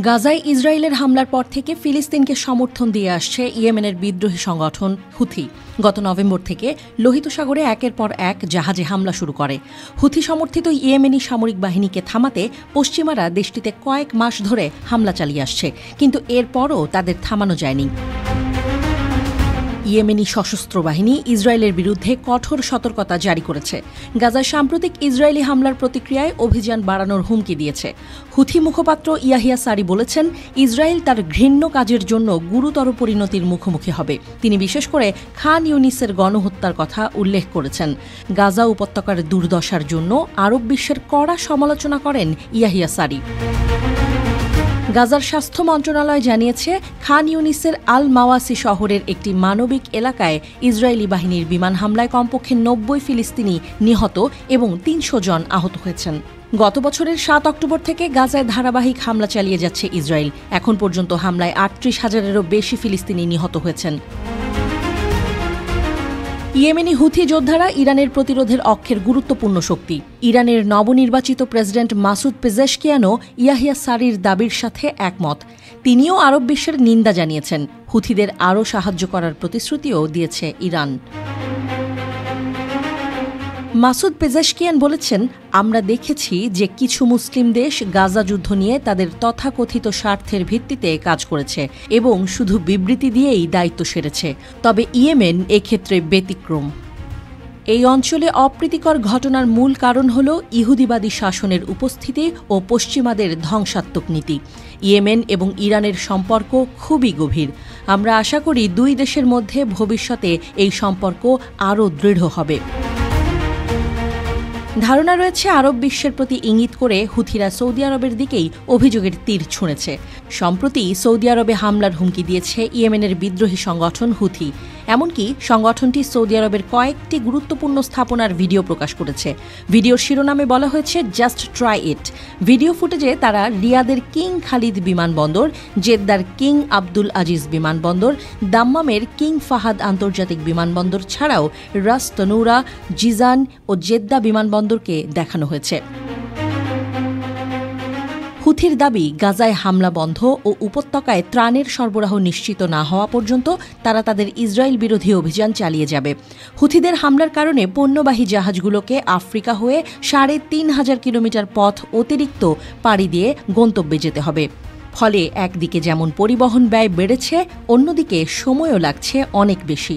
গাজায় ইসরায়েলের হামলার পর থেকে ফিলিস্তিনকে সমর্থন দিয়ে আসছে ইয়েমেনের বিদ্রোহী সংগঠন হুথি। গত নভেম্বর থেকে লোহিত সাগরে একের পর এক জাহাজে হামলা শুরু করে। হুথি সমর্থিত ইয়েমেনি সামরিক বাহিনীকে থামাতে পশ্চিমারা দেশটিতে কয়েক মাস ধরে হামলা চালিয়ে আসছে, কিন্তু এরপরও তাদের থামানো যায়নি। ইয়েমেনি সশস্ত্র বাহিনী ইসরায়েলের বিরুদ্ধে কঠোর সতর্কতা জারি করেছে। গাজায় সাম্প্রতিক ইসরায়েলি হামলার প্রতিক্রিয়ায় অভিযান বাড়ানোর হুমকি দিয়েছে। হুথি মুখপাত্র ইয়াহিয়া সারি বলেছেন, ইসরায়েল তার ঘৃণ্য কাজের জন্য গুরুতর পরিণতির মুখোমুখি হবে। তিনি বিশেষ করে খান ইউনিসের গণহত্যার কথা উল্লেখ করেছেন। গাজা উপত্যকার দুর্দশার জন্য আরব বিশ্বের কড়া সমালোচনা করেন ইয়াহিয়া সারি। গাজার স্বাস্থ্য মন্ত্রণালয় জানিয়েছে, খান ইউনিসের আল মাওয়াসি শহরের একটি মানবিক এলাকায় ইসরায়েলি বাহিনীর বিমান হামলায় কমপক্ষে 90 ফিলিস্তিনি নিহত এবং 300 জন আহত হয়েছেন। গত বছরের 7 অক্টোবর থেকে গাজায় ধারাবাহিক হামলা চালিয়ে যাচ্ছে ইসরায়েল। এখন পর্যন্ত হামলায় 38,000-এরও বেশি ফিলিস্তিনি নিহত হয়েছেন। ইয়েমেনি হুথি যোদ্ধারা ইরানের প্রতিরোধের অক্ষের গুরুত্বপূর্ণ শক্তি। ইরানের নবনির্বাচিত প্রেসিডেন্ট মাসুদ পেজেশকিয়ানও ইয়াহিয়া সারির দাবির সাথে একমত। তিনিও আরব বিশ্বের নিন্দা জানিয়েছেন। হুথিদের আরও সাহায্য করার প্রতিশ্রুতিও দিয়েছে ইরান। মাসুদ পেজেশকিয়ান বলেছেন, আমরা দেখেছি যে কিছু মুসলিম দেশ গাজা যুদ্ধ নিয়ে তাদের তথাকথিত স্বার্থের ভিত্তিতে কাজ করেছে এবং শুধু বিবৃতি দিয়েই দায়িত্ব সেরেছে। তবে ইয়েমেন এক্ষেত্রে ব্যতিক্রম। এই অঞ্চলে অপ্রীতিকর ঘটনার মূল কারণ হল ইহুদিবাদী শাসনের উপস্থিতি ও পশ্চিমাদের ধ্বংসাত্মক নীতি। ইয়েমেন এবং ইরানের সম্পর্ক খুবই গভীর। আমরা আশা করি দুই দেশের মধ্যে ভবিষ্যতে এই সম্পর্ক আরও দৃঢ় হবে। ধারণা রয়েছে, আরব বিশ্বের প্রতি ইঙ্গিত করে হুথিরা সৌদি আরবের দিকেই অভিযোগের তীর ছুঁড়েছে। সম্প্রতি সৌদি আরবে হামলার হুমকি দিয়েছে ইয়েমেনের বিদ্রোহী সংগঠন হুথি। এমনকি সংগঠনটি সৌদি আরবের কয়েকটি গুরুত্বপূর্ণ স্থাপনার ভিডিও প্রকাশ করেছে। ভিডিওর শিরোনামে বলা হয়েছে, জাস্ট ট্রাই ইট। ভিডিও ফুটেজে তারা রিয়াদের কিং খালিদ বিমানবন্দর, জেদ্দার কিং আব্দুল আজিজ বিমানবন্দর, দাম্মামের কিং ফাহাদ আন্তর্জাতিক বিমানবন্দর ছাড়াও রাস তনুরা, জিজান ও জেদ্দা বিমানবন্দরকে দেখানো হয়েছে। হুথির দাবি, গাজায় হামলা বন্ধ ও উপত্যকায় ত্রাণের সরবরাহ নিশ্চিত না হওয়া পর্যন্ত তারা তাদের ইসরায়েল বিরোধী অভিযান চালিয়ে যাবে। হুথিদের হামলার কারণে পণ্যবাহী জাহাজগুলোকে আফ্রিকা হয়ে 3,500 কিলোমিটার পথ অতিরিক্ত পাড়ি দিয়ে গন্তব্যে যেতে হবে। ফলে একদিকে যেমন পরিবহন ব্যয় বেড়েছে, অন্যদিকে সময়ও লাগছে অনেক বেশি।